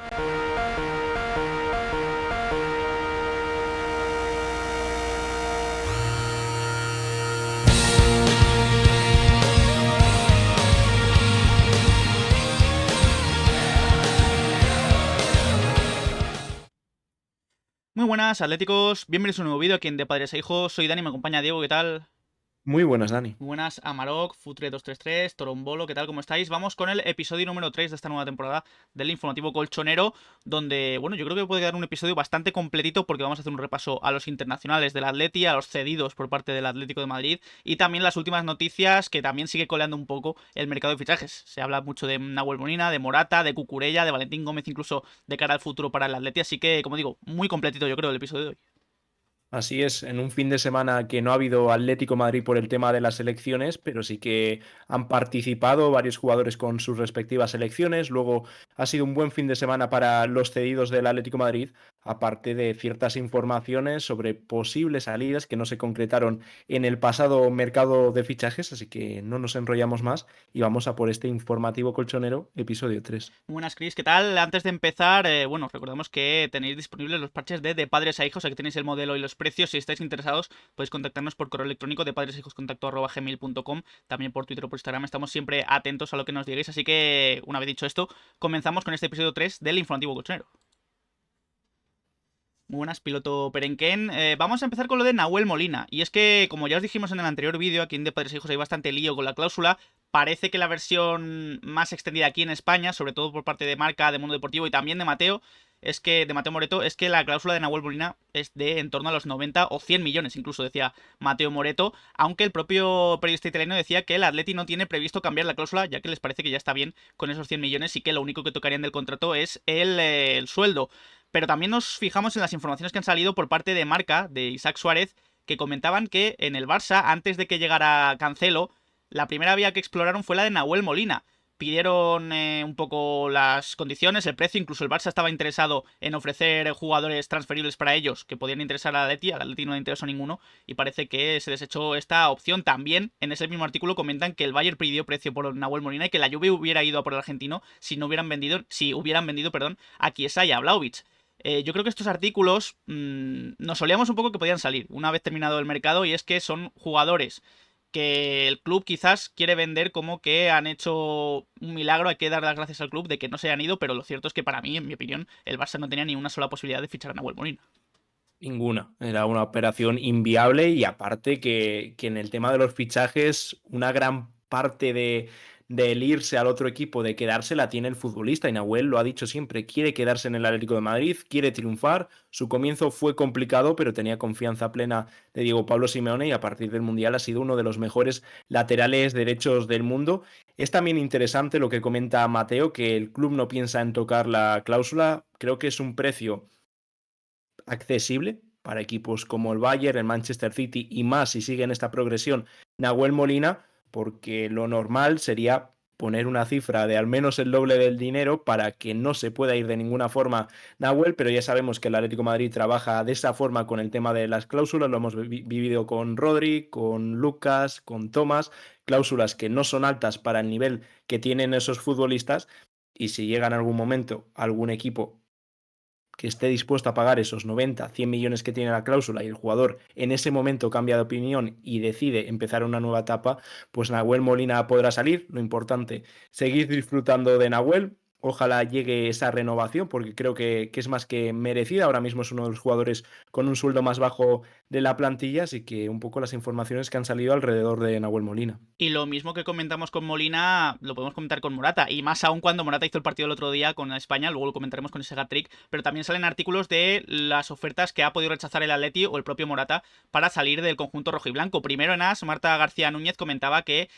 Muy buenas, atléticos. Bienvenidos a un nuevo vídeo aquí en De Padres a Hijos. Soy Dani, me acompaña Diego, ¿qué tal? Muy buenas, Dani. Muy buenas, Amarok, Futre233, Torombolo, ¿qué tal? ¿Cómo estáis? Vamos con el episodio número 3 de esta nueva temporada del Informativo Colchonero, donde, bueno, yo creo que puede quedar un episodio bastante completito porque vamos a hacer un repaso a los internacionales del Atleti, a los cedidos por parte del Atlético de Madrid y también las últimas noticias que también sigue coleando un poco el mercado de fichajes. Se habla mucho de Nahuel Molina, de Morata, de Cucurella, de Valentín Gómez, incluso de cara al futuro para el Atleti, así que, como digo, muy completito yo creo el episodio de hoy. Así es, en un fin de semana que no ha habido Atlético Madrid por el tema de las elecciones, pero sí que han participado varios jugadores con sus respectivas selecciones. Luego ha sido un buen fin de semana para los cedidos del Atlético Madrid, aparte de ciertas informaciones sobre posibles salidas que no se concretaron en el pasado mercado de fichajes, así que no nos enrollamos más y vamos a por este informativo colchonero, episodio 3. Muy buenas, Chris, ¿qué tal? Antes de empezar, bueno, recordamos que tenéis disponibles los parches de padres a hijos, aquí tenéis el modelo y los precios. Si estáis interesados, podéis contactarnos por correo electrónico de padresahijoscontacto@gmail.com, también por Twitter o por Instagram. Estamos siempre atentos a lo que nos digáis, así que, una vez dicho esto, comenzamos con este episodio 3 del Informativo Colchonero. Muy buenas, piloto Perenquén. Vamos a empezar con lo de Nahuel Molina. Y es que, como ya os dijimos en el anterior vídeo, aquí en De Padres e Hijos hay bastante lío con la cláusula. Parece que la versión más extendida aquí en España, sobre todo por parte de Marca, de Mundo Deportivo y también de Mateo, de Mateo Moreto, es que la cláusula de Nahuel Molina es de en torno a los 90 o 100 millones, incluso decía Mateo Moreto, aunque el propio periodista italiano decía que el Atleti no tiene previsto cambiar la cláusula, ya que les parece que ya está bien con esos 100 millones y que lo único que tocarían del contrato es el sueldo. Pero también nos fijamos en las informaciones que han salido por parte de Marca, de Isaac Suárez, que comentaban que en el Barça, antes de que llegara Cancelo, la primera vía que exploraron fue la de Nahuel Molina. Pidieron un poco las condiciones, el precio, incluso el Barça estaba interesado en ofrecer jugadores transferibles para ellos que podían interesar al Atleti no le interesó ninguno y parece que se desechó esta opción. También en ese mismo artículo comentan que el Bayern pidió precio por Nahuel Molina y que la Juve hubiera ido a por el argentino si hubieran vendido, perdón, a Chiesa y a Vlahovic. Yo creo que estos artículos nos solíamos un poco que podían salir una vez terminado el mercado y es que son jugadores que el club quizás quiere vender como que han hecho un milagro, hay que dar las gracias al club de que no se hayan ido, pero lo cierto es que para mí, en mi opinión, el Barça no tenía ni una sola posibilidad de fichar a Nahuel Molina. Ninguna. Era una operación inviable y aparte que en el tema de los fichajes, una gran parte del irse al otro equipo, de quedarse, la tiene el futbolista. Y Nahuel lo ha dicho siempre, quiere quedarse en el Atlético de Madrid, quiere triunfar. Su comienzo fue complicado, pero tenía confianza plena de Diego Pablo Simeone y a partir del Mundial ha sido uno de los mejores laterales derechos del mundo. Es también interesante lo que comenta Mateo, que el club no piensa en tocar la cláusula. Creo que es un precio accesible para equipos como el Bayern, el Manchester City y más si sigue en esta progresión Nahuel Molina, porque lo normal sería poner una cifra de al menos el doble del dinero para que no se pueda ir de ninguna forma Nahuel, pero ya sabemos que el Atlético de Madrid trabaja de esa forma con el tema de las cláusulas, lo hemos vivido con Rodri, con Lucas, con Thomas, cláusulas que no son altas para el nivel que tienen esos futbolistas y si llega en algún momento algún equipo que esté dispuesto a pagar esos 90, 100 millones que tiene la cláusula y el jugador en ese momento cambia de opinión y decide empezar una nueva etapa, pues Nahuel Molina podrá salir. Lo importante, seguir disfrutando de Nahuel. Ojalá llegue esa renovación porque creo que es más que merecida. Ahora mismo es uno de los jugadores con un sueldo más bajo de la plantilla, así que un poco las informaciones que han salido alrededor de Nahuel Molina. Y lo mismo que comentamos con Molina, lo podemos comentar con Morata. Y más aún cuando Morata hizo el partido el otro día con España, luego lo comentaremos con ese hat-trick. Pero también salen artículos de las ofertas que ha podido rechazar el Atleti o el propio Morata para salir del conjunto rojiblanco. Primero en AS, Marta García Núñez comentaba que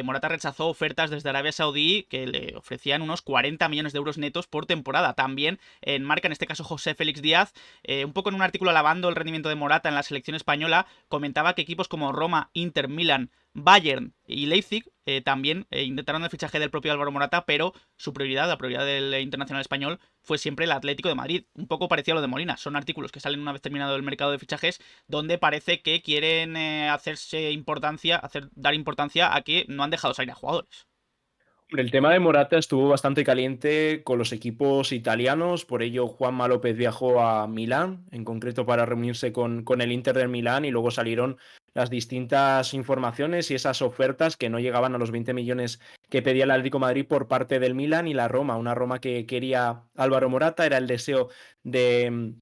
Morata rechazó ofertas desde Arabia Saudí que le ofrecían unos 40 millones de euros netos por temporada. También en Marca, en este caso José Félix Díaz, un poco en un artículo alabando el rendimiento de Morata en la selección española, comentaba que equipos como Roma, Inter, Milan, Bayern y Leipzig también intentaron el fichaje del propio Álvaro Morata, pero su prioridad, la prioridad del internacional español, fue siempre el Atlético de Madrid. Un poco parecido a lo de Molina. Son artículos que salen una vez terminado el mercado de fichajes, donde parece que quieren dar importancia a que no han dejado salir a jugadores. El tema de Morata estuvo bastante caliente con los equipos italianos, por ello Juanma López viajó a Milán, en concreto para reunirse con el Inter del Milán y luego salieron las distintas informaciones y esas ofertas que no llegaban a los 20 millones que pedía el Atlético de Madrid por parte del Milán y la Roma, una Roma que quería Álvaro Morata, era el deseo de,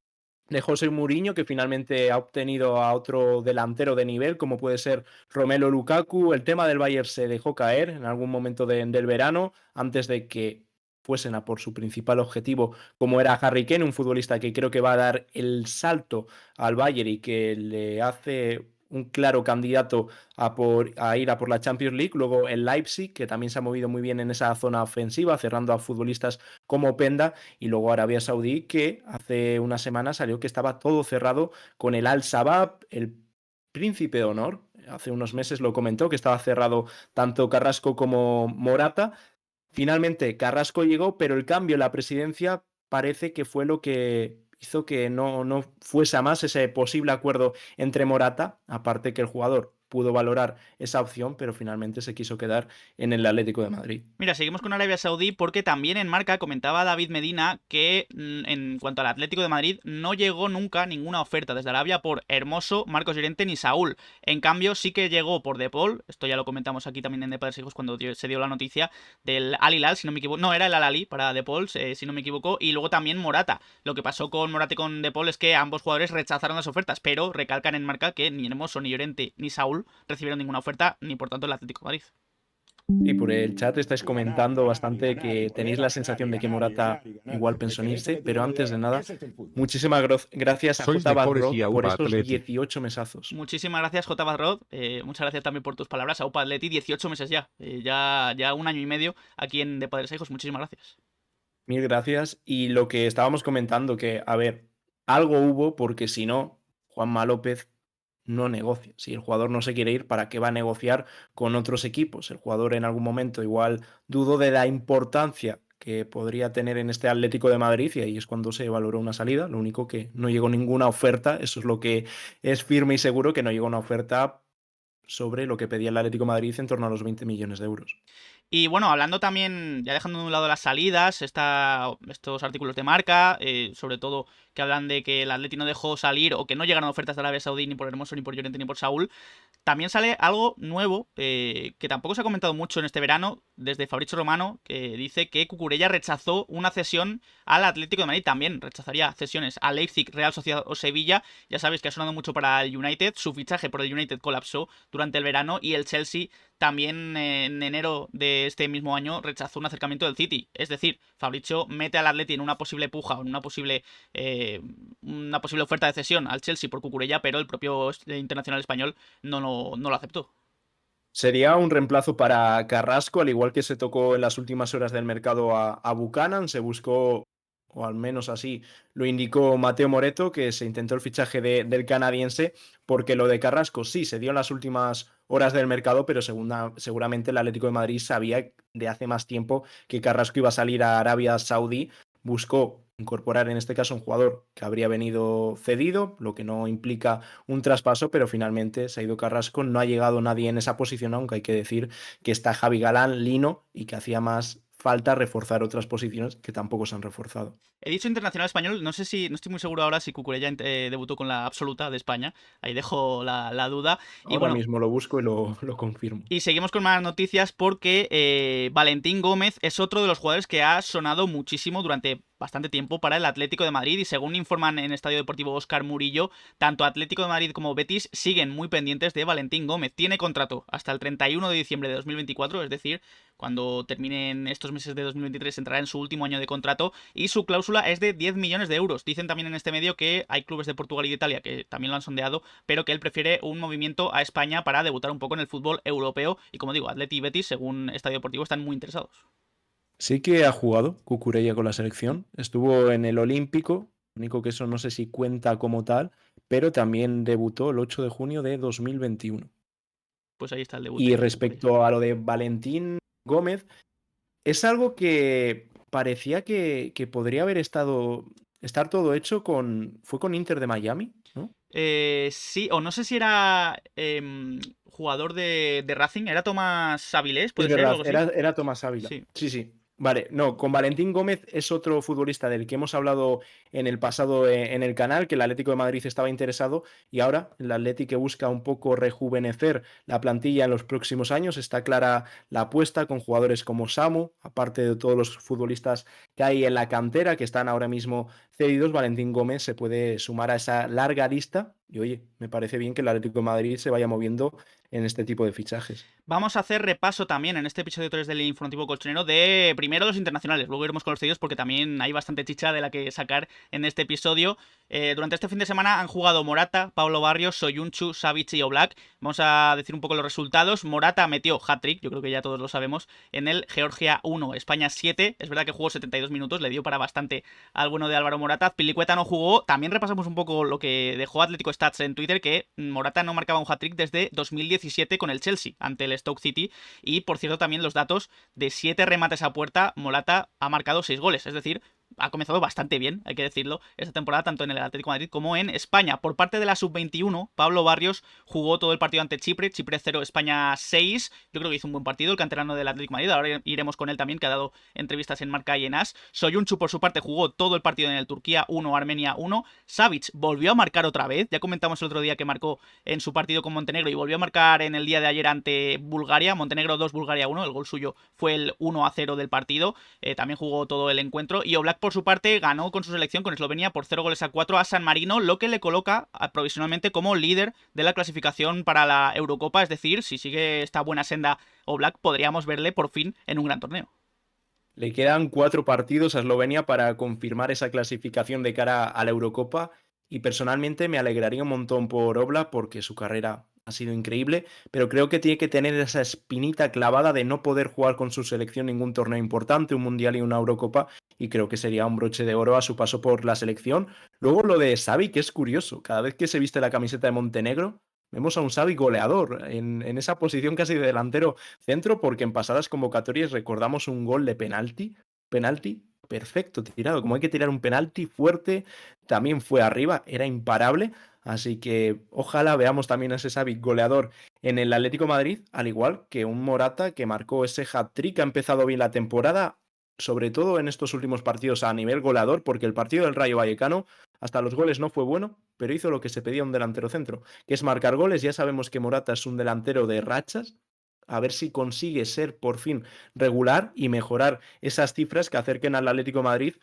de José Mourinho, que finalmente ha obtenido a otro delantero de nivel, como puede ser Romelu Lukaku. El tema del Bayern se dejó caer en algún momento del verano, antes de que fuesen a por su principal objetivo, como era Harry Kane, un futbolista que creo que va a dar el salto al Bayern y que le hace un claro candidato a ir a por la Champions League. Luego el Leipzig, que también se ha movido muy bien en esa zona ofensiva, cerrando a futbolistas como Penda, y luego Arabia Saudí, que hace una semana salió que estaba todo cerrado con el Al-Shabaab, el príncipe de honor. Hace unos meses lo comentó que estaba cerrado tanto Carrasco como Morata. Finalmente Carrasco llegó, pero el cambio en la presidencia parece que fue lo que hizo que no fuese a más ese posible acuerdo entre Morata, aparte que el jugador pudo valorar esa opción, pero finalmente se quiso quedar en el Atlético de Madrid. Mira, seguimos con Arabia Saudí porque también en Marca comentaba David Medina que en cuanto al Atlético de Madrid no llegó nunca ninguna oferta desde Arabia por Hermoso, Marcos Llorente ni Saúl. En cambio sí que llegó por De Paul, esto ya lo comentamos aquí también en De Padres e Hijos cuando se dio la noticia del Al Hilal, si no me equivoco. No, era el Al Ahly para De Paul, si no me equivoco, y luego también Morata. Lo que pasó con Morata y con De Paul es que ambos jugadores rechazaron las ofertas, pero recalcan en Marca que ni Hermoso, ni Llorente, ni Saúl recibieron ninguna oferta, ni por tanto el Atlético de Madrid. Y por el chat estáis comentando bastante que tenéis la sensación de que Morata igual pensó en irse, pero antes de nada, muchísimas gracias a Sois J. mejores Badrod y por Aupa esos Atleti. 18 mesazos. Muchísimas gracias, J. Badrod. Muchas gracias también por tus palabras. A UPA Atleti, 18 meses ya. Ya un año y medio aquí en De Padres e Hijos. Muchísimas gracias. Mil gracias. Y lo que estábamos comentando, que, a ver, algo hubo, porque si no, Juanma López no negocia. Si el jugador no se quiere ir, ¿para qué va a negociar con otros equipos? El jugador en algún momento igual dudó de la importancia que podría tener en este Atlético de Madrid y ahí es cuando se valoró una salida. Lo único que no llegó ninguna oferta, eso es lo que es firme y seguro, que no llegó una oferta sobre lo que pedía el Atlético de Madrid en torno a los 20 millones de euros. Y bueno, hablando también, ya dejando de un lado las salidas, estos artículos de Marca, sobre todo que hablan de que el Atleti no dejó salir o que no llegaron ofertas de Arabia Saudí ni por Hermoso, ni por Llorente, ni por Saúl. También sale algo nuevo que tampoco se ha comentado mucho en este verano, desde Fabrizio Romano, que dice que Cucurella rechazó una cesión al Atlético de Madrid. También rechazaría cesiones a Leipzig, Real Sociedad o Sevilla. Ya sabéis que ha sonado mucho para el United. Su fichaje por el United colapsó durante el verano y el Chelsea también en enero de este mismo año rechazó un acercamiento del City. Es decir, Fabrizio mete al Atleti en una posible puja o en una posible oferta de cesión al Chelsea por Cucurella, pero el propio internacional español no lo aceptó. Sería un reemplazo para Carrasco, al igual que se tocó en las últimas horas del mercado a Buchanan. Se buscó, o al menos así lo indicó Mateo Moreto, que se intentó el fichaje del canadiense, porque lo de Carrasco sí se dio en las últimas horas del mercado, pero seguramente el Atlético de Madrid sabía de hace más tiempo que Carrasco iba a salir a Arabia Saudí. Buscó incorporar en este caso un jugador que habría venido cedido, lo que no implica un traspaso, pero finalmente se ha ido Carrasco, no ha llegado nadie en esa posición, aunque hay que decir que está Javi Galán, Lino, y que hacía más falta reforzar otras posiciones que tampoco se han reforzado. He dicho internacional español, no estoy muy seguro ahora si Cucurella debutó con la absoluta de España. Ahí dejo la duda. Y Ahora bueno, mismo lo busco y lo confirmo. y seguimos con más noticias porque Valentín Gómez es otro de los jugadores que ha sonado muchísimo durante bastante tiempo para el Atlético de Madrid y según informan en Estadio Deportivo Óscar Murillo, tanto Atlético de Madrid como Betis siguen muy pendientes de Valentín Gómez. Tiene contrato hasta el 31 de diciembre de 2024, es decir, cuando terminen estos meses de 2023 entrará en su último año de contrato y su cláusula es de 10 millones de euros. Dicen también en este medio que hay clubes de Portugal y de Italia que también lo han sondeado, pero que él prefiere un movimiento a España para debutar un poco en el fútbol europeo y como digo, Atleti y Betis, según Estadio Deportivo, están muy interesados. Sí que ha jugado Cucurella con la selección, estuvo en el Olímpico, único que eso no sé si cuenta como tal, pero también debutó el 8 de junio de 2021. Pues ahí está el debut Y de Cucurella. respecto a lo de Valentín Gómez, es algo que parecía que podría estar todo hecho fue con Inter de Miami, ¿no? Sí, o no sé si era jugador de Racing, ¿era Tomás Avilés? Es ¿Puede ser o verdad, algo así? era Tomás Ávila. Sí. Sí, sí. Vale, no, con Valentín Gómez es otro futbolista del que hemos hablado en el pasado en el canal, que el Atlético de Madrid estaba interesado y ahora el Atlético que busca un poco rejuvenecer la plantilla en los próximos años. Está clara la apuesta con jugadores como Samu, aparte de todos los futbolistas que hay en la cantera que están ahora mismo cedidos. Valentín Gómez se puede sumar a esa larga lista y oye, me parece bien que el Atlético de Madrid se vaya moviendo en este tipo de fichajes. Vamos a hacer repaso también en este episodio 3 del Informativo Colchonero de primero los internacionales, luego iremos con los cedidos porque también hay bastante chicha de la que sacar en este episodio. Durante este fin de semana han jugado Morata, Pablo Barrios, Soyuncu, Savic y Oblak. Vamos a decir un poco los resultados. Morata metió hat-trick, yo creo que ya todos lo sabemos, en el Georgia 1, España 7. Es verdad que jugó 72 minutos, le dio para bastante al bueno de Álvaro Morata. Pilicueta no jugó. También repasamos un poco lo que dejó Atlético Stats en Twitter, que Morata no marcaba un hat-trick desde 2017 con el Chelsea, ante el Stoke City. Y por cierto, también los datos de 7 remates a puerta, Morata ha marcado 6 goles. Es decir, ha comenzado bastante bien, hay que decirlo, esta temporada, tanto en el Atlético de Madrid como en España. Por parte de la sub-21, Pablo Barrios jugó todo el partido ante Chipre, Chipre 0, España 6. Yo creo que hizo un buen partido el canterano del Atlético de Madrid. Ahora iremos con él también, que ha dado entrevistas en Marca y en AS. Soyuncu, por su parte, jugó todo el partido en el Turquía 1, Armenia 1. Savic volvió a marcar otra vez. Ya comentamos el otro día que marcó en su partido con Montenegro y volvió a marcar en el día de ayer ante Bulgaria. Montenegro 2, Bulgaria 1. El gol suyo fue el 1-0 del partido. También jugó todo el encuentro. Y Oblak, por su parte, ganó con su selección con Eslovenia por 0-4 a San Marino, lo que le coloca provisionalmente como líder de la clasificación para la Eurocopa. Es decir, si sigue esta buena senda Oblak, podríamos verle por fin en un gran torneo. Le quedan 4 partidos a Eslovenia para confirmar esa clasificación de cara a la Eurocopa y personalmente me alegraría un montón por Oblak porque su carrera ha sido increíble, pero creo que tiene que tener esa espinita clavada de no poder jugar con su selección ningún torneo importante, un Mundial y una Eurocopa, y creo que sería un broche de oro a su paso por la selección. Luego lo de Xavi, que es curioso, cada vez que se viste la camiseta de Montenegro, vemos a un Xavi goleador en esa posición casi de delantero centro, porque en pasadas convocatorias recordamos un gol de penalti perfecto tirado, como hay que tirar un penalti fuerte, también fue arriba, era imparable, así que ojalá veamos también a ese Xavi goleador en el Atlético de Madrid, al igual que un Morata que marcó ese hat-trick, ha empezado bien la temporada, sobre todo en estos últimos partidos a nivel goleador, porque el partido del Rayo Vallecano hasta los goles no fue bueno, pero hizo lo que se pedía un delantero centro, que es marcar goles. Ya sabemos que Morata es un delantero de rachas. A ver si consigue ser por fin regular y mejorar esas cifras que acerquen al Atlético de Madrid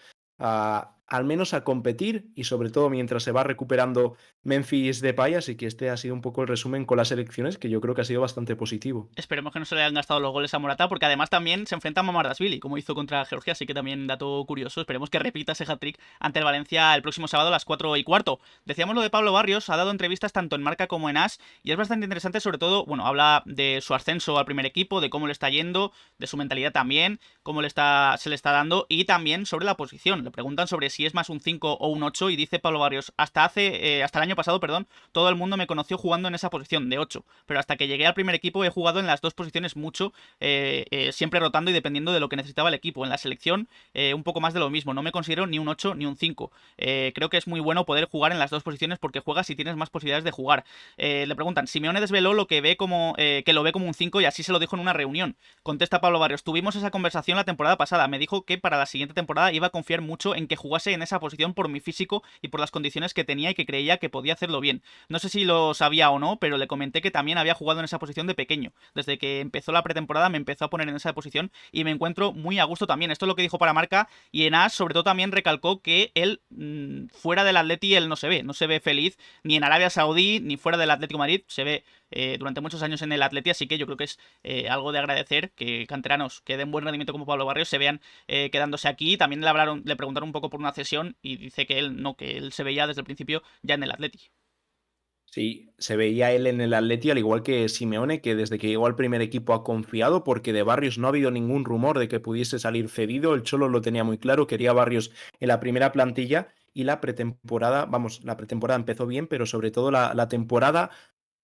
al menos a competir y sobre todo mientras se va recuperando Memphis Depay, así que este ha sido un poco el resumen con las elecciones que yo creo que ha sido bastante positivo. Esperemos que no se le hayan gastado los goles a Morata, porque además también se enfrenta a Mamardashvili, como hizo contra Georgia, así que también dato curioso. Esperemos que repita ese hat-trick ante el Valencia el próximo sábado a las 4:15. Decíamos lo de Pablo Barrios, ha dado entrevistas tanto en Marca como en AS, y es bastante interesante, sobre todo, bueno, habla de su ascenso al primer equipo, de cómo le está yendo, de su mentalidad también, cómo se le está dando, y también sobre la posición. Le preguntan sobre si es más un 5 o un 8, y dice Pablo Barrios, hasta el año pasado, perdón, todo el mundo me conoció jugando en esa posición de 8, pero hasta que llegué al primer equipo he jugado en las dos posiciones mucho, siempre rotando y dependiendo de lo que necesitaba el equipo. En la selección, un poco más de lo mismo. No me considero ni un 8 ni un 5. Creo que es muy bueno poder jugar en las dos posiciones porque juegas y tienes más posibilidades de jugar. Le preguntan, Simeone desveló lo que ve como que lo ve como un 5 y así se lo dijo en una reunión. Contesta Pablo Barrios, tuvimos esa conversación la temporada pasada. Me dijo que para la siguiente temporada iba a confiar mucho en que jugase en esa posición por mi físico y por las condiciones que tenía y que creía que podía hacerlo bien. No sé si lo sabía o no, pero le comenté que también había jugado en esa posición de pequeño. Desde que empezó la pretemporada me empezó a poner en esa posición y me encuentro muy a gusto también. Esto es lo que dijo para Marca, y en AS sobre todo también recalcó que él fuera del Atleti él no se ve feliz ni en Arabia Saudí ni fuera del Atlético de Madrid, se ve durante muchos años en el Atleti, así que yo creo que es algo de agradecer que canteranos que den buen rendimiento como Pablo Barrios se vean quedándose aquí. También le preguntaron un poco por una cesión y dice que él no, que él se veía desde el principio ya en el Atleti. Sí, se veía él en el Atleti, al igual que Simeone, que desde que llegó al primer equipo ha confiado, porque de Barrios no ha habido ningún rumor de que pudiese salir cedido. El Cholo lo tenía muy claro, quería Barrios en la primera plantilla y la pretemporada, vamos, la pretemporada empezó bien, pero sobre todo la temporada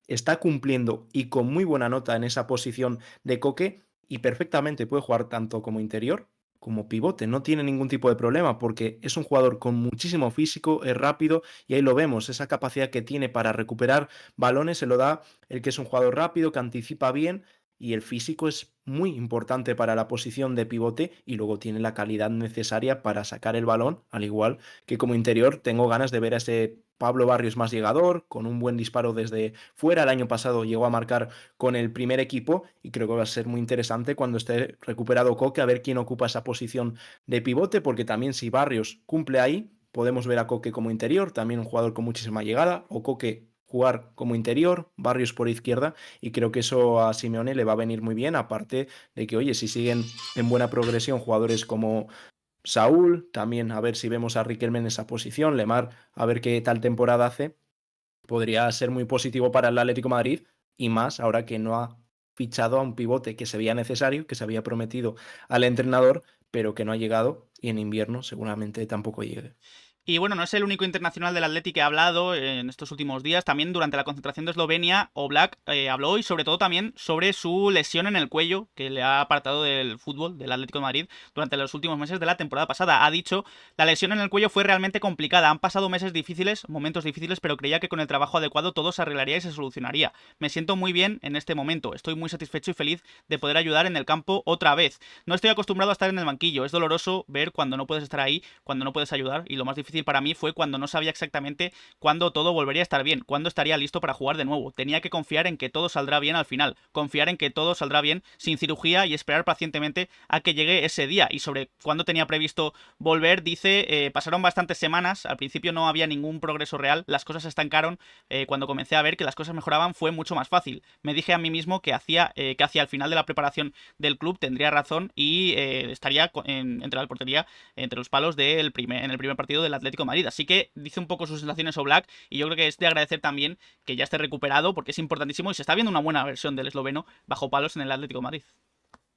está cumpliendo y con muy buena nota en esa posición de Coque y perfectamente puede jugar tanto como interior como pivote, no tiene ningún tipo de problema porque es un jugador con muchísimo físico, es rápido y ahí lo vemos, esa capacidad que tiene para recuperar balones se lo da el que es un jugador rápido, que anticipa bien y el físico es muy importante para la posición de pivote y luego tiene la calidad necesaria para sacar el balón, al igual que como interior tengo ganas de ver a ese Pablo Barrios más llegador, con un buen disparo desde fuera. El año pasado llegó a marcar con el primer equipo y creo que va a ser muy interesante cuando esté recuperado Coque a ver quién ocupa esa posición de pivote, porque también si Barrios cumple ahí, podemos ver a Coque como interior, también un jugador con muchísima llegada, o Coque jugar como interior, Barrios por izquierda, y creo que eso a Simeone le va a venir muy bien, aparte de que, oye, si siguen en buena progresión jugadores como Saúl, también a ver si vemos a Riquelme en esa posición, Lemar, a ver qué tal temporada hace, podría ser muy positivo para el Atlético de Madrid y más ahora que no ha fichado a un pivote que se veía necesario, que se había prometido al entrenador, pero que no ha llegado y en invierno seguramente tampoco llegue. Y bueno, no es el único internacional del Atleti que ha hablado en estos últimos días. También durante la concentración de Eslovenia, Oblak habló y sobre todo también sobre su lesión en el cuello que le ha apartado del fútbol del Atlético de Madrid durante los últimos meses de la temporada pasada. Ha dicho, la lesión en el cuello fue realmente complicada. Han pasado meses difíciles, momentos difíciles, pero creía que con el trabajo adecuado todo se arreglaría y se solucionaría. Me siento muy bien en este momento. Estoy muy satisfecho y feliz de poder ayudar en el campo otra vez. No estoy acostumbrado a estar en el banquillo. Es doloroso ver cuando no puedes estar ahí, cuando no puedes ayudar y lo más difícil para mí fue cuando no sabía exactamente cuándo todo volvería a estar bien, cuándo estaría listo para jugar de nuevo. Tenía que confiar en que todo saldrá bien al final, confiar en que todo saldrá bien sin cirugía y esperar pacientemente a que llegue ese día. Y sobre cuándo tenía previsto volver, dice, pasaron bastantes semanas, al principio no había ningún progreso real, las cosas se estancaron, cuando comencé a ver que las cosas mejoraban fue mucho más fácil. Me dije a mí mismo que hacia el final de la preparación del club tendría razón y estaría entre la portería, entre los palos en el primer partido del Atlético de Madrid. Así que dice un poco sus sensaciones Oblak y yo creo que es de agradecer también que ya esté recuperado porque es importantísimo y se está viendo una buena versión del esloveno bajo palos en el Atlético de Madrid.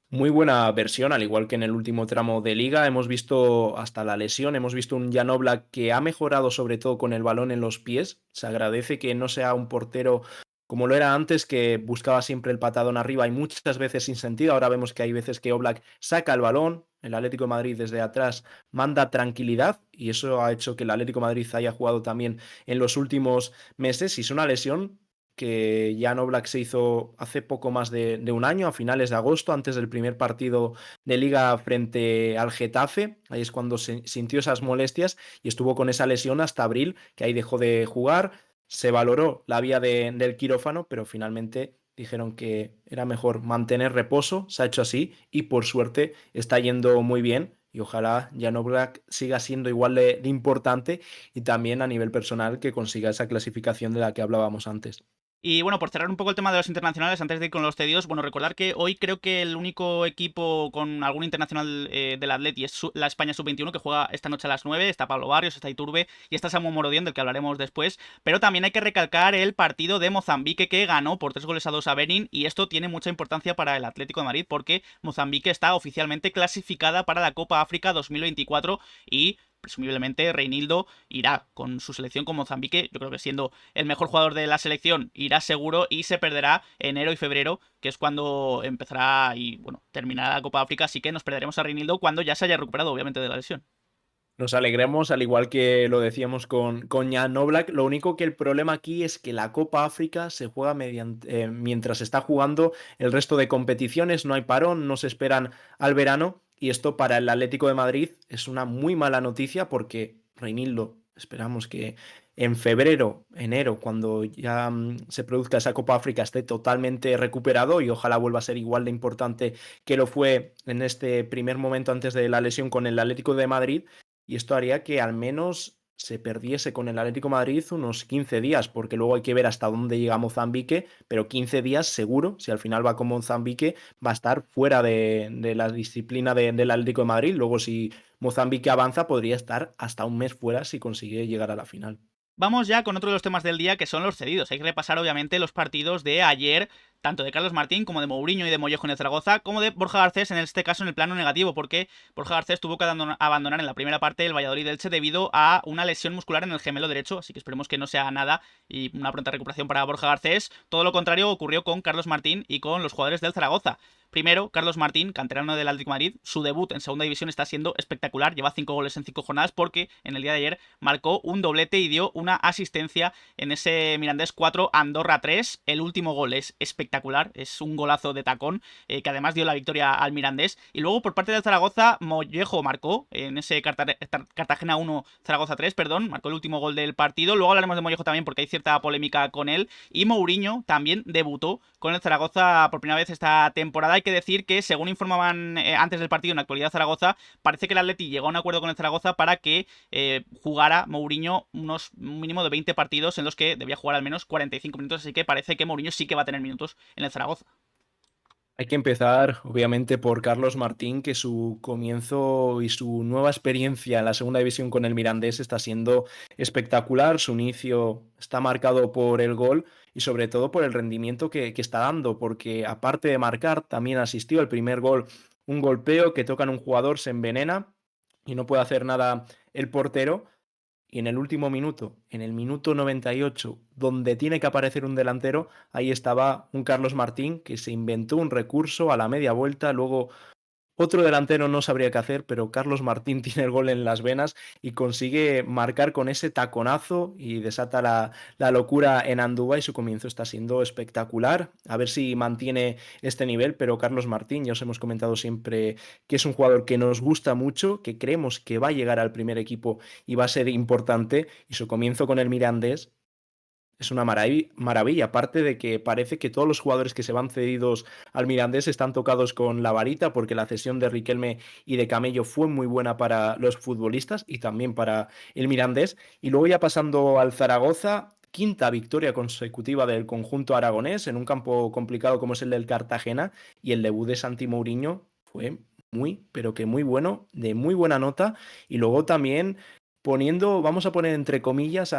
Muy buena versión, al igual que en el último tramo de liga. Hemos visto hasta la lesión, hemos visto un Jan Oblak que ha mejorado sobre todo con el balón en los pies. Se agradece que no sea un portero como lo era antes, que buscaba siempre el patadón arriba y muchas veces sin sentido. Ahora vemos que hay veces que Oblak saca el balón, el Atlético de Madrid desde atrás manda tranquilidad y eso ha hecho que el Atlético de Madrid haya jugado también en los últimos meses y es una lesión que Jan Oblak se hizo hace poco más de un año, a finales de agosto, antes del primer partido de liga frente al Getafe. Ahí es cuando se sintió esas molestias y estuvo con esa lesión hasta abril, que ahí dejó de jugar. Se valoró la vía del quirófano, pero finalmente dijeron que era mejor mantener reposo, se ha hecho así y por suerte está yendo muy bien y ojalá Jan Oblak siga siendo igual de importante y también a nivel personal que consiga esa clasificación de la que hablábamos antes. Y bueno, por cerrar un poco el tema de los internacionales, antes de ir con los cedidos, bueno, recordar que hoy creo que el único equipo con algún internacional del Atleti es la España Sub-21, que juega esta noche a las 9. Está Pablo Barrios, está Iturbe y está Samu Morodion, del que hablaremos después. Pero también hay que recalcar el partido de Mozambique, que ganó por 3-2 a Benin, y esto tiene mucha importancia para el Atlético de Madrid, porque Mozambique está oficialmente clasificada para la Copa África 2024 y presumiblemente Reinildo irá con su selección con Mozambique, yo creo que siendo el mejor jugador de la selección irá seguro y se perderá enero y febrero, que es cuando empezará y bueno, terminará la Copa África, así que nos perderemos a Reinildo cuando ya se haya recuperado obviamente de la lesión. Nos alegremos, al igual que lo decíamos con Jan Oblak. Lo único que el problema aquí es que la Copa África se juega mientras está jugando el resto de competiciones, no hay parón, no se esperan al verano. Y esto para el Atlético de Madrid es una muy mala noticia porque Reinildo, esperamos que en febrero, enero, cuando ya se produzca esa Copa África, esté totalmente recuperado y ojalá vuelva a ser igual de importante que lo fue en este primer momento antes de la lesión con el Atlético de Madrid y esto haría que al menos se perdiese con el Atlético de Madrid unos 15 días, porque luego hay que ver hasta dónde llega Mozambique, pero 15 días seguro, si al final va con Mozambique, va a estar fuera de la disciplina del Atlético de Madrid. Luego, si Mozambique avanza, podría estar hasta un mes fuera si consigue llegar a la final. Vamos ya con otro de los temas del día, que son los cedidos. Hay que repasar obviamente los partidos de ayer tanto de Carlos Martín como de Mourinho y de Mollejo en el Zaragoza, como de Borja Garcés en este caso en el plano negativo, porque Borja Garcés tuvo que abandonar en la primera parte el Valladolid Elche debido a una lesión muscular en el gemelo derecho, así que esperemos que no sea nada y una pronta recuperación para Borja Garcés. Todo lo contrario ocurrió con Carlos Martín y con los jugadores del Zaragoza. Primero, Carlos Martín, canterano del Atlético de Madrid, su debut en segunda división está siendo espectacular, lleva 5 goles en 5 jornadas porque en el día de ayer marcó un doblete y dio una asistencia en ese Mirandés 4 Andorra 3. El último gol es espectacular, es un golazo de tacón que además dio la victoria al Mirandés. Y luego por parte del Zaragoza, Mollejo marcó en ese Cartagena 1 Zaragoza 3, perdón, marcó el último gol del partido. Luego hablaremos de Mollejo también porque hay cierta polémica con él. Y Mourinho también debutó con el Zaragoza por primera vez esta temporada. Hay que decir que, según informaban antes del partido en la actualidad Zaragoza, parece que el Atleti llegó a un acuerdo con el Zaragoza para que jugara Mourinho un mínimo de 20 partidos en los que debía jugar al menos 45 minutos, así que parece que Mourinho sí que va a tener minutos en el Zaragoza. Hay que empezar, obviamente, por Carlos Martín, que su comienzo y su nueva experiencia en la segunda división con el Mirandés está siendo espectacular. Su inicio está marcado por el gol y sobre todo por el rendimiento que está dando, porque aparte de marcar, también asistió al primer gol, un golpeo que tocan un jugador, se envenena y no puede hacer nada el portero. Y en el último minuto, en el minuto 98, donde tiene que aparecer un delantero, ahí estaba un Carlos Martín que se inventó un recurso a la media vuelta, luego otro delantero no sabría qué hacer, pero Carlos Martín tiene el gol en las venas y consigue marcar con ese taconazo y desata la locura en Andúba y su comienzo está siendo espectacular. A ver si mantiene este nivel, pero Carlos Martín, ya os hemos comentado siempre que es un jugador que nos gusta mucho, que creemos que va a llegar al primer equipo y va a ser importante y su comienzo con el Mirandés es una maravilla, aparte de que parece que todos los jugadores que se van cedidos al Mirandés están tocados con la varita, porque la cesión de Riquelme y de Camello fue muy buena para los futbolistas y también para el Mirandés. Y luego ya pasando al Zaragoza, quinta victoria consecutiva del conjunto aragonés en un campo complicado como es el del Cartagena, y el debut de Santi Mourinho fue muy, pero que muy bueno, de muy buena nota. Y luego también poniendo, vamos a poner entre comillas,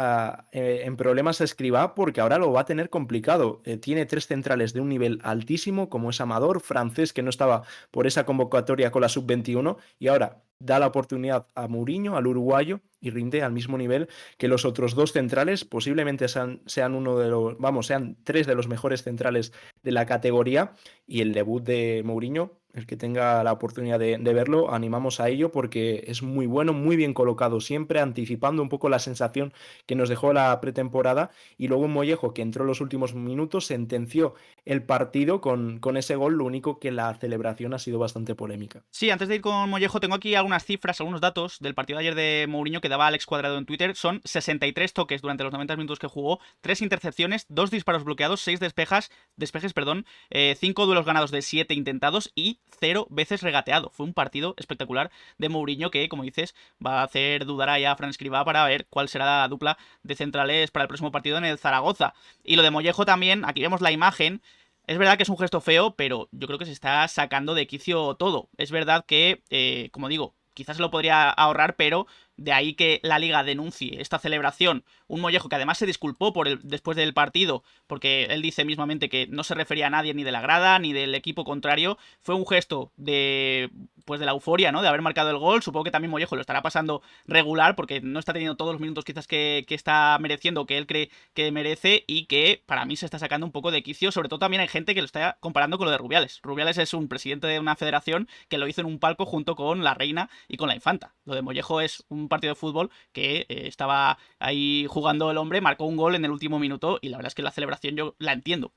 en problemas a Escribá, porque ahora lo va a tener complicado. Tiene tres centrales de un nivel altísimo, como es Amador, francés, que no estaba por esa convocatoria con la sub-21, y ahora da la oportunidad a Mourinho, al uruguayo, y rinde al mismo nivel que los otros dos centrales. Posiblemente sean uno de los, vamos, sean tres de los mejores centrales de la categoría, y el debut de Mourinho, el que tenga la oportunidad de verlo, animamos a ello porque es muy bueno, muy bien colocado siempre, anticipando un poco la sensación que nos dejó la pretemporada. Y luego un Mollejo que entró en los últimos minutos, sentenció el partido con ese gol, lo único que la celebración ha sido bastante polémica. Sí, antes de ir con Mollejo, tengo aquí algunas cifras, algunos datos del partido de ayer de Mourinho que daba Alex Cuadrado en Twitter. Son 63 toques durante los 90 minutos que jugó, 3 intercepciones, 2 disparos bloqueados, 6 despejes, perdón, 5 duelos ganados de 7 intentados y 0 veces regateado. Fue un partido espectacular de Mourinho que, como dices, va a hacer dudar a Fran Escribá para ver cuál será la dupla de centrales para el próximo partido en el Zaragoza. Y lo de Mollejo también, aquí vemos la imagen. Es verdad que es un gesto feo, pero yo creo que se está sacando de quicio todo. Es verdad que, como digo, quizás se lo podría ahorrar, pero de ahí que la liga denuncie esta celebración. Un Mollejo que además se disculpó después del partido, porque él dice mismamente que no se refería a nadie ni de la grada ni del equipo contrario. Fue un gesto pues de la euforia, ¿no? De haber marcado el gol. Supongo que también Mollejo lo estará pasando regular, porque no está teniendo todos los minutos quizás que está mereciendo, que él cree que merece, y que para mí se está sacando un poco de quicio. Sobre todo también hay gente que lo está comparando con lo de Rubiales. Rubiales es un presidente de una federación que lo hizo en un palco junto con la reina y con la infanta. Lo de Mollejo es un partido de fútbol que estaba ahí jugando el hombre, marcó un gol en el último minuto y la verdad es que la celebración yo la entiendo.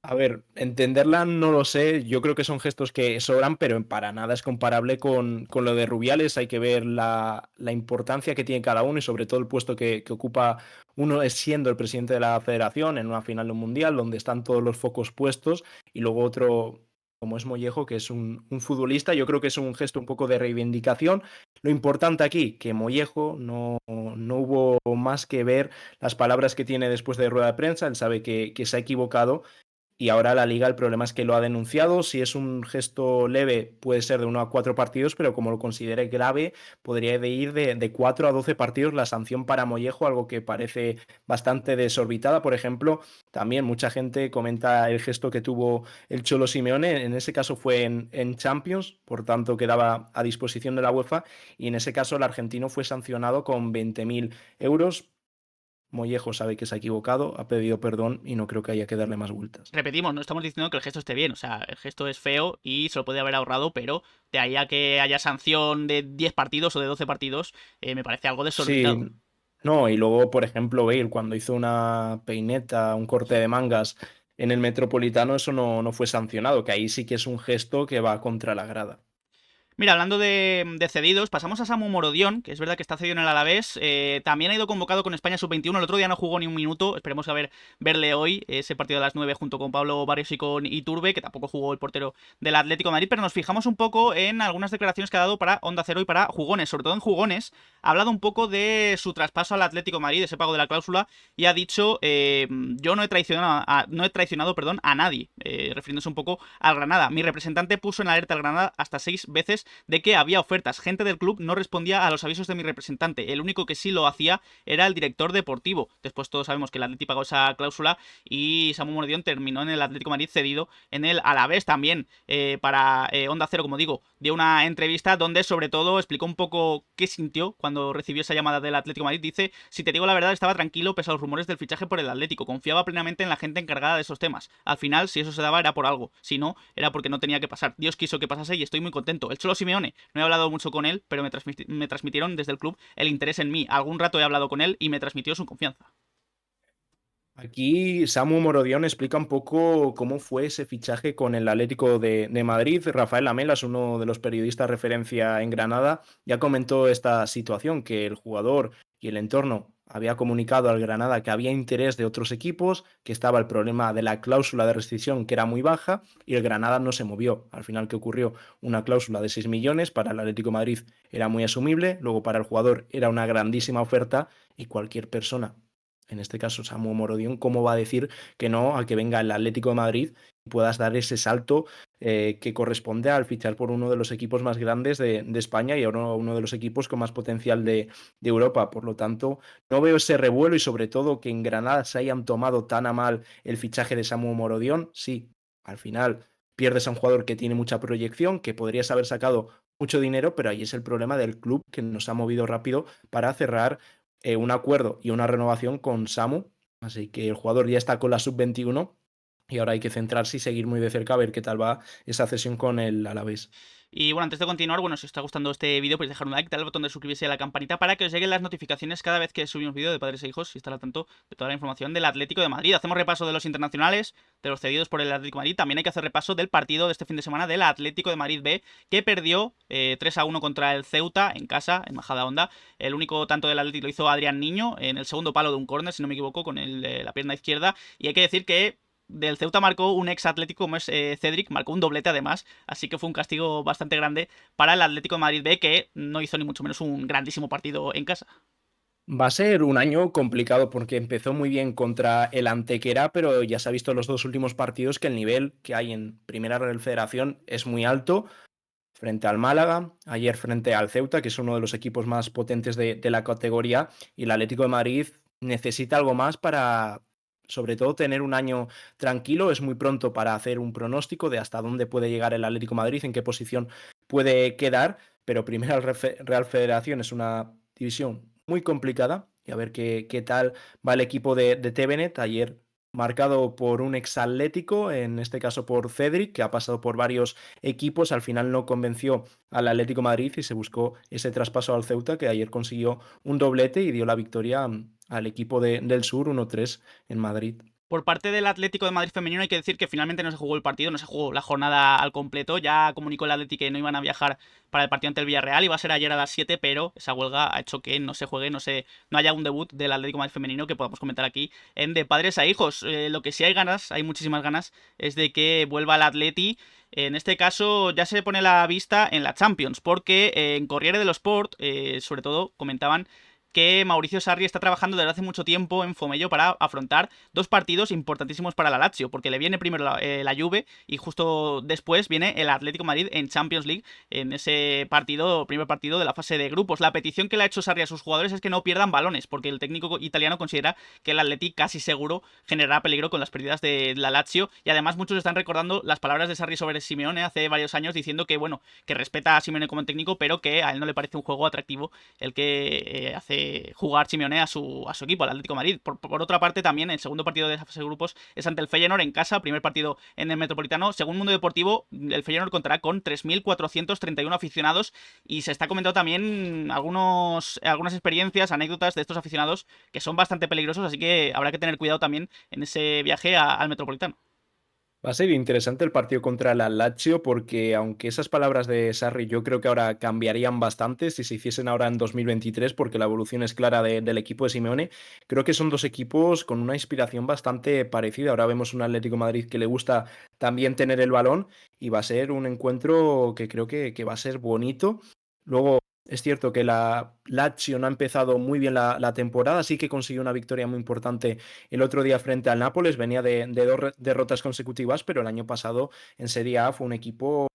A ver, entenderla no lo sé, yo creo que son gestos que sobran, pero para nada es comparable con lo de Rubiales. Hay que ver la importancia que tiene cada uno y sobre todo el puesto que ocupa uno es siendo el presidente de la federación en una final de un mundial donde están todos los focos puestos, y luego otro como es Mollejo, que es un futbolista. Yo creo que es un gesto un poco de reivindicación. Lo importante aquí, que Mollejo no hubo más que ver las palabras que tiene después de rueda de prensa, él sabe que se ha equivocado y ahora la liga el problema es que lo ha denunciado. Si es un gesto leve puede ser de 1 a 4 partidos, pero como lo considere grave podría ir de 4 a 12 partidos la sanción para Mollejo, algo que parece bastante desorbitada. Por ejemplo, también mucha gente comenta el gesto que tuvo el Cholo Simeone, en ese caso fue en Champions, por tanto quedaba a disposición de la UEFA, y en ese caso el argentino fue sancionado con 20.000 euros. Mollejo sabe que se ha equivocado, ha pedido perdón y no creo que haya que darle más vueltas. Repetimos, no estamos diciendo que el gesto esté bien, o sea, el gesto es feo y se lo puede haber ahorrado, pero de ahí a que haya sanción de 10 partidos o de 12 partidos, me parece algo Sí, desorbitado. no, y luego, por ejemplo, Bale, cuando hizo una peineta, un corte de mangas en el Metropolitano, eso no fue sancionado, que ahí sí que es un gesto que va contra la grada. Mira, hablando de cedidos, pasamos a Samu Morodión, que es verdad que está cedido en el Alavés. También ha ido convocado con España sub-21. El otro día no jugó ni un minuto. Esperemos a verle hoy ese partido de las 9 junto con Pablo Barrios y con Iturbe, que tampoco jugó el portero del Atlético de Madrid. Pero nos fijamos un poco en algunas declaraciones que ha dado para Onda Cero y para Jugones. Sobre todo en Jugones, ha hablado un poco de su traspaso al Atlético de Madrid, de ese pago de la cláusula, y ha dicho: yo no he traicionado, perdón, a nadie, refiriéndose un poco al Granada. Mi representante puso en alerta al Granada hasta 6 veces de que había ofertas. Gente del club no respondía a los avisos de mi representante. El único que sí lo hacía era el director deportivo. Después todos sabemos que el Atlético pagó esa cláusula y Samu Mordión terminó en el Atlético de Madrid cedido en el Alavés. También para Onda Cero, como digo, dio una entrevista donde sobre todo explicó un poco qué sintió cuando recibió esa llamada del Atlético de Madrid. Dice: si te digo la verdad, estaba tranquilo pese a los rumores del fichaje por el Atlético. Confiaba plenamente en la gente encargada de esos temas. Al final, si eso se daba era por algo. Si no, era porque no tenía que pasar. Dios quiso que pasase y estoy muy contento. El Cholo Simeone, no he hablado mucho con él, pero me transmitieron desde el club el interés en mí. Algún rato he hablado con él y me transmitió su confianza. Aquí Samu Morodión explica un poco cómo fue ese fichaje con el Atlético de Madrid. Rafael Lamelas, uno de los periodistas referencia en Granada, ya comentó esta situación, que el jugador y el entorno había comunicado al Granada que había interés de otros equipos, que estaba el problema de la cláusula de rescisión que era muy baja y el Granada no se movió. Al final, ¿qué ocurrió? Una cláusula de 6 millones para el Atlético de Madrid era muy asumible, luego para el jugador era una grandísima oferta y cualquier persona, en este caso Samu Morodión, ¿cómo va a decir que no a que venga el Atlético de Madrid y puedas dar ese salto que corresponde al fichar por uno de los equipos más grandes de España y ahora uno de los equipos con más potencial de Europa? Por lo tanto, no veo ese revuelo y sobre todo que en Granada se hayan tomado tan a mal el fichaje de Samu Morodión. Sí, al final pierdes a un jugador que tiene mucha proyección, que podrías haber sacado mucho dinero, pero ahí es el problema del club que nos ha movido rápido para cerrar un acuerdo y una renovación con Samu. Así que el jugador ya está con la sub-21 y ahora hay que centrarse y seguir muy de cerca a ver qué tal va esa cesión con el Alavés. Y bueno, antes de continuar, bueno, si os está gustando este vídeo, podéis dejar un like, darle al botón de suscribirse y a la campanita para que os lleguen las notificaciones cada vez que subimos vídeo de padres e hijos y estar al tanto de toda la información del Atlético de Madrid. Hacemos repaso de los internacionales, de los cedidos por el Atlético de Madrid. También hay que hacer repaso del partido de este fin de semana del Atlético de Madrid B, que perdió 3-1 contra el Ceuta en casa, en Majadahonda. El único tanto del Atlético lo hizo Adrián Niño en el segundo palo de un córner, si no me equivoco, con la pierna izquierda. Y hay que decir que del Ceuta marcó un ex Atlético como es Cedric, marcó un doblete además, así que fue un castigo bastante grande para el Atlético de Madrid B, que no hizo ni mucho menos un grandísimo partido en casa. Va a ser un año complicado porque empezó muy bien contra el Antequera, pero ya se ha visto en los dos últimos partidos que el nivel que hay en Primera Real Federación es muy alto. Frente al Málaga, ayer frente al Ceuta, que es uno de los equipos más potentes de la categoría, y el Atlético de Madrid necesita algo más para, sobre todo, tener un año tranquilo. Es muy pronto para hacer un pronóstico de hasta dónde puede llegar el Atlético de Madrid, en qué posición puede quedar, pero Primera Real Federación es una división muy complicada y a ver qué tal va el equipo de Tevenet. Ayer marcado por un exatlético, en este caso por Cedric, que ha pasado por varios equipos, al final no convenció al Atlético de Madrid y se buscó ese traspaso al Ceuta, que ayer consiguió un doblete y dio la victoria al equipo del Sur 1-3 en Madrid. Por parte del Atlético de Madrid femenino hay que decir que finalmente no se jugó el partido, no se jugó la jornada al completo. Ya comunicó el Atlético que no iban a viajar para el partido ante el Villarreal, iba a ser ayer a las 7, pero esa huelga ha hecho que no se juegue, no haya un debut del Atlético de Madrid femenino que podamos comentar aquí en De Padres a Hijos. Lo que sí hay ganas, hay muchísimas ganas, es de que vuelva el Atleti. En este caso ya se pone la vista en la Champions, porque en Corriere dello Sport, sobre todo, comentaban que Mauricio Sarri está trabajando desde hace mucho tiempo en Fomello para afrontar dos partidos importantísimos para la Lazio, porque le viene primero la Juve y justo después viene el Atlético de Madrid en Champions League, en ese partido, primer partido de la fase de grupos. La petición que le ha hecho Sarri a sus jugadores es que no pierdan balones, porque el técnico italiano considera que el Atleti casi seguro generará peligro con las pérdidas de la Lazio, y además muchos están recordando las palabras de Sarri sobre Simeone hace varios años, diciendo que, bueno, que respeta a Simeone como técnico, pero que a él no le parece un juego atractivo el que hace jugar Simeone a su equipo, al Atlético de Madrid. Por otra parte, también el segundo partido de esa fase de grupos es ante el Feyenoord en casa, primer partido en el Metropolitano. Según Mundo Deportivo, el Feyenoord contará con 3.431 aficionados, y se está comentando también algunas experiencias, anécdotas de estos aficionados que son bastante peligrosos, así que habrá que tener cuidado también en ese viaje al Metropolitano. Va a ser interesante el partido contra la Lazio porque aunque esas palabras de Sarri yo creo que ahora cambiarían bastante si se hiciesen ahora en 2023 porque la evolución es clara del equipo de Simeone, creo que son dos equipos con una inspiración bastante parecida. Ahora vemos un Atlético de Madrid que le gusta también tener el balón y va a ser un encuentro que creo que va a ser bonito. Luego es cierto que la Lazio no ha empezado muy bien la temporada, sí que consiguió una victoria muy importante el otro día frente al Nápoles, venía de dos derrotas consecutivas, pero el año pasado en Serie A fue un equipo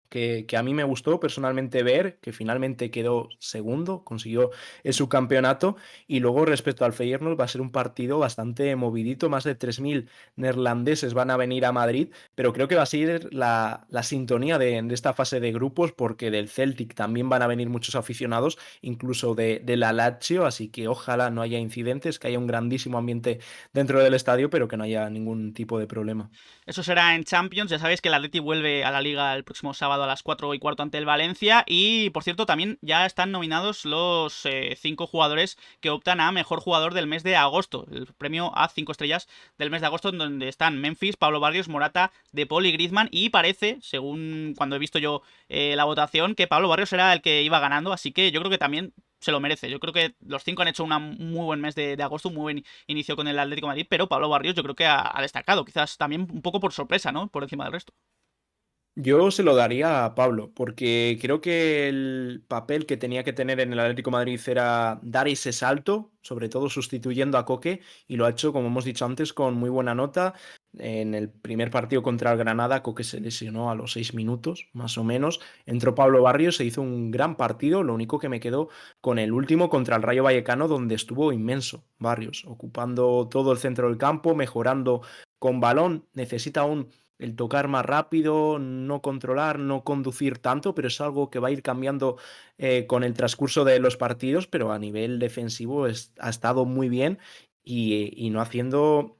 que a mí me gustó personalmente ver, que finalmente quedó segundo, consiguió el subcampeonato, y luego respecto al Feyenoord va a ser un partido bastante movidito, más de 3.000 neerlandeses van a venir a Madrid, pero creo que va a ser la sintonía de esta fase de grupos, porque del Celtic también van a venir muchos aficionados, incluso de la Lazio, así que ojalá no haya incidentes, que haya un grandísimo ambiente dentro del estadio, pero que no haya ningún tipo de problema. Eso será en Champions. Ya sabéis que el Atleti vuelve a la Liga el próximo sábado a las 4:15 ante el Valencia. Y, por cierto, también ya están nominados los 5 jugadores que optan a Mejor Jugador del mes de agosto. El premio a 5 estrellas del mes de agosto, en donde están Memphis, Pablo Barrios, Morata, De Paul y Griezmann. Y parece, según cuando he visto yo la votación, que Pablo Barrios era el que iba ganando. Así que yo creo que también se lo merece. Yo creo que los 5 han hecho un muy buen mes de agosto, un muy buen inicio con el Atlético de Madrid, pero Pablo Barrios yo creo que ha destacado, quizás también un poco por sorpresa, ¿no? Por encima del resto. Yo se lo daría a Pablo, porque creo que el papel que tenía que tener en el Atlético de Madrid era dar ese salto, sobre todo sustituyendo a Coque, y lo ha hecho, como hemos dicho antes, con muy buena nota. En el primer partido contra el Granada, Coque se lesionó a los 6 minutos, más o menos. Entró Pablo Barrios, se hizo un gran partido. Lo único que me quedó con el último contra el Rayo Vallecano, donde estuvo inmenso Barrios, ocupando todo el centro del campo, mejorando con balón. Necesita el tocar más rápido, no controlar, no conducir tanto, pero es algo que va a ir cambiando con el transcurso de los partidos, pero a nivel defensivo ha estado muy bien y no haciendo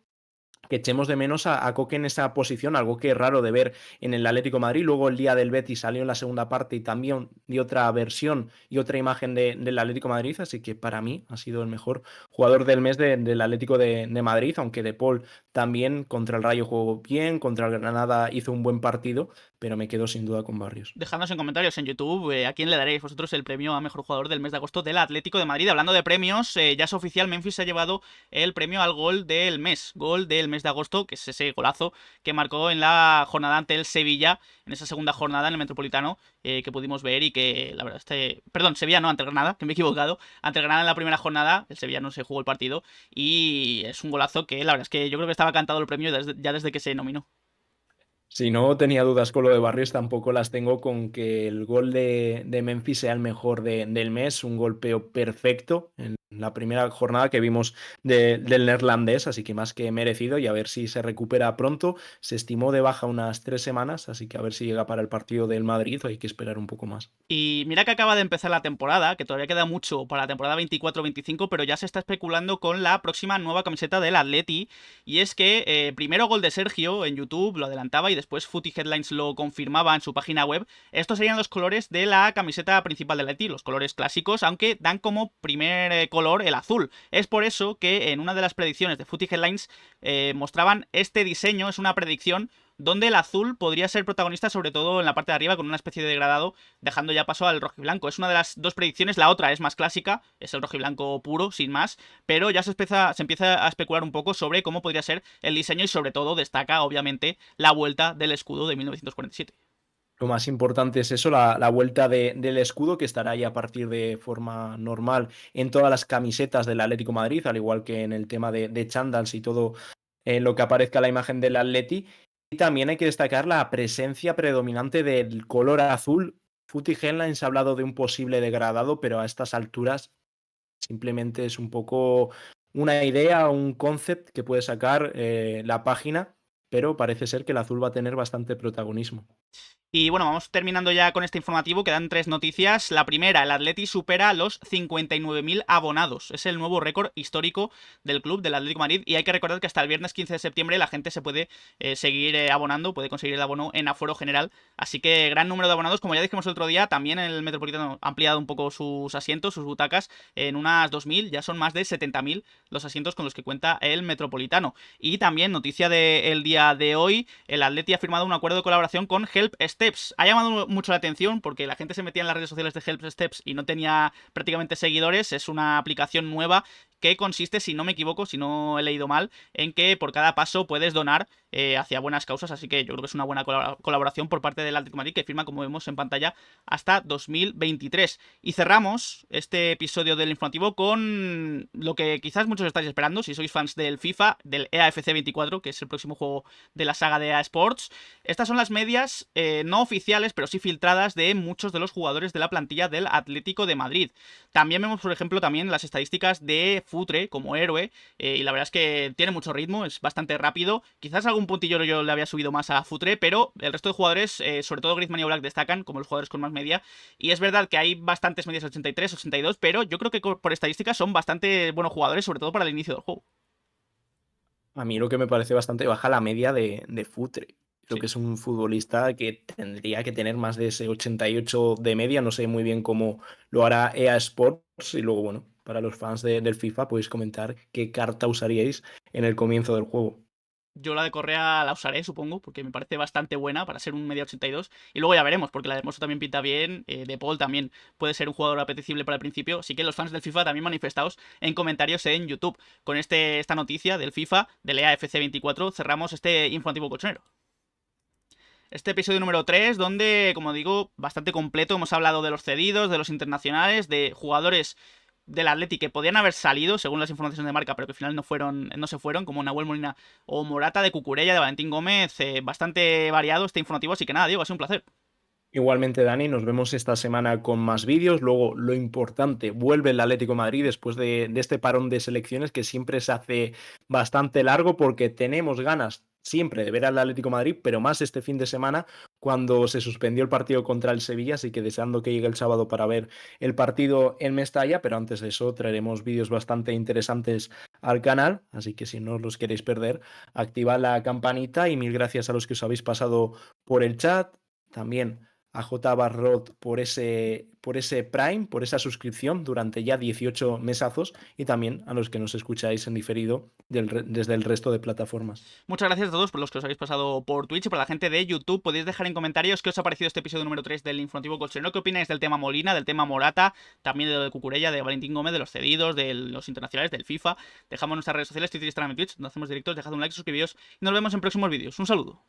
que echemos de menos a Coque en esa posición, algo que es raro de ver en el Atlético de Madrid. Luego el día del Betis salió en la segunda parte y también dio otra versión y otra imagen del Atlético de Madrid, así que para mí ha sido el mejor jugador del mes del Atlético de Madrid, aunque De Paul también contra el Rayo jugó bien, contra el Granada hizo un buen partido, pero me quedo sin duda con Barrios. Dejadnos en comentarios en YouTube a quién le daréis vosotros el premio a Mejor Jugador del mes de agosto del Atlético de Madrid. Hablando de premios, ya es oficial, Memphis se ha llevado el premio al gol del mes de agosto, que es ese golazo que marcó en la jornada ante el Sevilla, en esa segunda jornada en el Metropolitano, que pudimos ver y que, la verdad, perdón, Sevilla no, ante el Granada, que me he equivocado, ante el Granada en la primera jornada, el Sevilla no se jugó el partido, y es un golazo que, la verdad es que yo creo que estaba cantado el premio ya desde que se nominó. Si no tenía dudas con lo de Barrios, tampoco las tengo con que el gol de Memphis sea el mejor del mes, un golpeo perfecto en la primera jornada que vimos del neerlandés, así que más que merecido, y a ver si se recupera pronto. Se estimó de baja unas 3 semanas, así que a ver si llega para el partido del Madrid, o hay que esperar un poco más. Y mira que acaba de empezar la temporada, que todavía queda mucho para la temporada 24-25, pero ya se está especulando con la próxima nueva camiseta del Atleti. Y es que primero gol de Sergio en YouTube, lo adelantaba, y después Footy Headlines lo confirmaba en su página web. Estos serían los colores de la camiseta principal del Atleti, los colores clásicos, aunque dan como primer color el azul. Es por eso que en una de las predicciones de Footy Headlines mostraban este diseño, es una predicción donde el azul podría ser protagonista, sobre todo en la parte de arriba, con una especie de degradado, dejando ya paso al rojiblanco. Es una de las dos predicciones, la otra es más clásica, es el rojiblanco puro, sin más, pero ya se empieza a especular un poco sobre cómo podría ser el diseño, y sobre todo destaca, obviamente, la vuelta del escudo de 1947. Lo más importante es eso, la vuelta del escudo, que estará ya a partir de forma normal en todas las camisetas del Atlético de Madrid, al igual que en el tema de chándals y todo lo que aparezca la imagen del Atleti. Y también hay que destacar la presencia predominante del color azul. Footy Headlines ha hablado de un posible degradado, pero a estas alturas simplemente es un poco una idea, un concept que puede sacar la página, pero parece ser que el azul va a tener bastante protagonismo. Y bueno, vamos terminando ya con este informativo. Quedan 3 noticias. La primera, el Atleti supera los 59.000 abonados. Es el nuevo récord histórico del club, del Atlético de Madrid. Y hay que recordar que hasta el viernes 15 de septiembre la gente se puede seguir abonando, puede conseguir el abono en aforo general. Así que gran número de abonados. Como ya dijimos el otro día, también el Metropolitano ha ampliado un poco sus asientos, sus butacas, en unas 2.000. Ya son más de 70.000 los asientos con los que cuenta el Metropolitano. Y también, noticia del día de hoy, el Atleti ha firmado un acuerdo de colaboración con Help Steps. Ha llamado mucho la atención porque la gente se metía en las redes sociales de Help Steps y no tenía prácticamente seguidores. Es una aplicación nueva que consiste, si no me equivoco, si no he leído mal, en que por cada paso puedes donar hacia buenas causas. Así que yo creo que es una buena colaboración por parte del Atlético de Madrid, que firma, como vemos en pantalla, hasta 2023. Y cerramos este episodio del informativo con lo que quizás muchos estáis esperando, si sois fans del FIFA, del EAFC 24, que es el próximo juego de la saga de EA Sports. Estas son las medias no oficiales, pero sí filtradas, de muchos de los jugadores de la plantilla del Atlético de Madrid. También vemos, por ejemplo, también las estadísticas de Futre como héroe, y la verdad es que tiene mucho ritmo, es bastante rápido. Quizás algún puntillo yo le había subido más a Futre, pero el resto de jugadores, sobre todo Griezmann y Oblak, destacan como los jugadores con más media. Y es verdad que hay bastantes medias 83, 82, pero yo creo que por estadísticas son bastante buenos jugadores, sobre todo para el inicio del juego. A mí lo que me parece bastante baja la media de Futre. Creo Sí. que es un futbolista que tendría que tener más de ese 88 de media. No sé muy bien cómo lo hará EA Sports. Y luego, bueno, para los fans del FIFA, podéis comentar qué carta usaríais en el comienzo del juego. Yo la de Correa la usaré, supongo, porque me parece bastante buena para ser un media 82. Y luego ya veremos, porque la de Hermoso también pinta bien. De Paul también puede ser un jugador apetecible para el principio. Así que los fans del FIFA también manifestaos en comentarios en YouTube. Con esta noticia del FIFA, del EAFC 24, cerramos este informativo colchonero. Este episodio número 3, donde, como digo, bastante completo. Hemos hablado de los cedidos, de los internacionales, de jugadores del Atleti que podían haber salido según las informaciones de marca, pero que al final no se fueron, como Nahuel Molina o Morata, de Cucurella, de Valentín Gómez. Bastante variado este informativo, así que nada, Diego, ha sido un placer. Igualmente, Dani, nos vemos esta semana con más vídeos. Luego, lo importante, vuelve el Atlético de Madrid después de este parón de selecciones que siempre se hace bastante largo, porque tenemos ganas siempre de ver al Atlético de Madrid, pero más este fin de semana cuando se suspendió el partido contra el Sevilla, así que deseando que llegue el sábado para ver el partido en Mestalla, pero antes de eso traeremos vídeos bastante interesantes al canal, así que si no os los queréis perder, activad la campanita. Y mil gracias a los que os habéis pasado por el chat. También a J. Barrot por ese Prime, por esa suscripción durante ya 18 mesazos, y también a los que nos escucháis en diferido desde el resto de plataformas. Muchas gracias a todos por los que os habéis pasado por Twitch y para la gente de YouTube. Podéis dejar en comentarios qué os ha parecido este episodio número 3 del informativo colchonero, qué opináis del tema Molina, del tema Morata, también de lo de Cucurella, de Valentín Gómez, de los cedidos, de los internacionales, del FIFA. Dejamos nuestras redes sociales, Twitter, Instagram y Twitch, donde hacemos directos. Dejad un like, suscribíos y nos vemos en próximos vídeos. Un saludo.